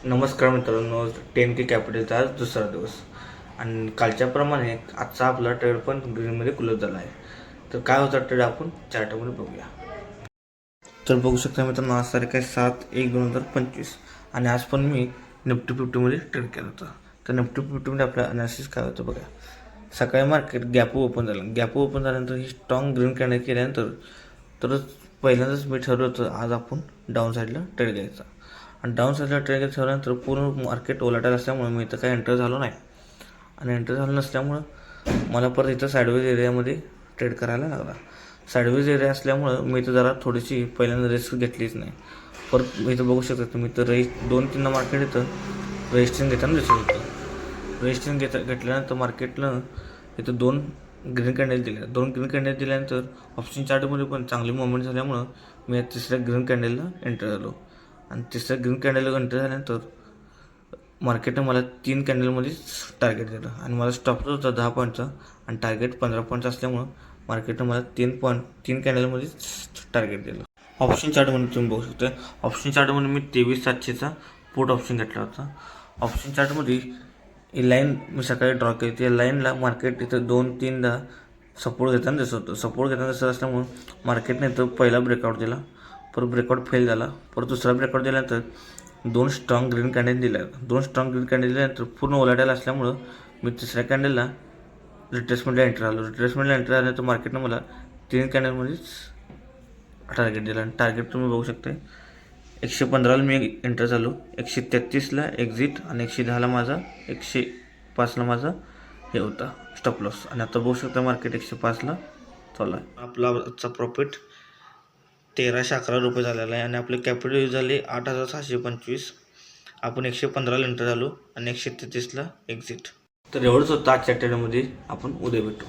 नमस्कार मित्रांनो, 10K कॅपिटलचा आज दुसरा दिवस आणि कालच्याप्रमाणे आजचा आपला ट्रेड पण ग्रीनमध्ये क्लोज झाला आहे. तर काय होता ट्रेड आपण चार्टमध्ये बघूया. तर बघू शकता मित्रांनो, आज तारीख आहे 7/1/2025 आणि आज पण मी निफ्टी 50मध्ये ट्रेड केला होता. तर निफ्टी 50मध्ये आपला अनालिसिस काय होतं बघा. सकाळी मार्केट गॅप ओपन झाल्यानंतर ही स्ट्रॉंग ग्रीन कॅन्डल केल्यानंतर तरच पहिल्यांदाच मी ठरवलं होतं आज आपण डाऊन साईडला ट्रेड घ्यायचा. आणि डाऊन साईडला ट्रेड ठेवल्यानंतर पूर्ण मार्केट ओलाटायला असल्यामुळे मी इथं काही एंटर झालो नाही. आणि एंटर झालं नसल्यामुळं मला परत इथं साईडवेज एरियामध्ये ट्रेड करायला लागला. साईडवेज एरिया असल्यामुळं मी इथं जरा थोडीशी पहिल्यांदा रिस्क घेतलीच नाही. परत मी इथं बघू शकता तुम्ही इथं 2-3 मार्केट इथं रजिस्ट्रेशन घेताना दिसत होतं. रजिस्ट्रेशन घेतल्यानंतर मार्केटनं इथं 2 ग्रीन कॅन्डल दिल्यानंतर ऑप्शन चार्टमध्ये पण चांगली मुवमेंट झाल्यामुळं मी तिसऱ्या ग्रीन कॅन्डलला एंटर झालो. आणि तिसऱ्या ग्रीन कॅन्डल एंटर झाल्यानंतर मार्केटनं मला 3 कॅन्डलमध्येच टार्गेट दिलं आणि मला स्टॉप होता 10 पॉईंटचा आणि टार्गेट 15 पॉईंटचा असल्यामुळं मार्केटनं मला 3 कॅन्डलमध्येच टार्गेट दिलं. ऑप्शन चार्टमध्ये तुम्ही बघू शकता, ऑप्शन चार्टमध्ये मी 23,700चा पोट ऑप्शन घेतला होता. ऑप्शन चार्टमध्ये ही लाईन मी सकाळी ड्रॉ केली. त्या लाईनला मार्केट इथं 2-3दा सपोर्ट घेताना दिसत होतं. सपोर्ट घेताना दिसत असल्यामुळं मार्केटने इथं पहिला ब्रेकआउट दिला, परत ब्रेकआउट फेल झाला, परत दुसरा ब्रेकआउट दिल्यानंतर 2 स्ट्रॉंग ग्रीन कॅन्डल दिल्यानंतर पूर्ण ओलाटायला असल्यामुळं मी तिसऱ्या कॅन्डलला रिट्रेसमेंटला एंटर झाल्यानंतर मार्केटनं मला 3 कॅन्डलमध्येच टार्गेट दिला. आणि टार्गेट तुम्ही बघू शकता 115ला मी एंटर झालो, 133ला एक्झिट आणि 110ला माझा 105ला माझा हे होता स्टॉप लॉस. आणि आता बघू शकता मार्केट 105ला चालू आहे. आपला आजचा प्रॉफिट 1311 रुपये झालेला आहे आणि आपले कॅपिटल यूज झाले 8,625. आपण 115ला एंटर झालो आणि 133ला एक्झिट. तर एवढंच होतं आजच्या ट्रेडमध्ये. आपण उद्या भेटू.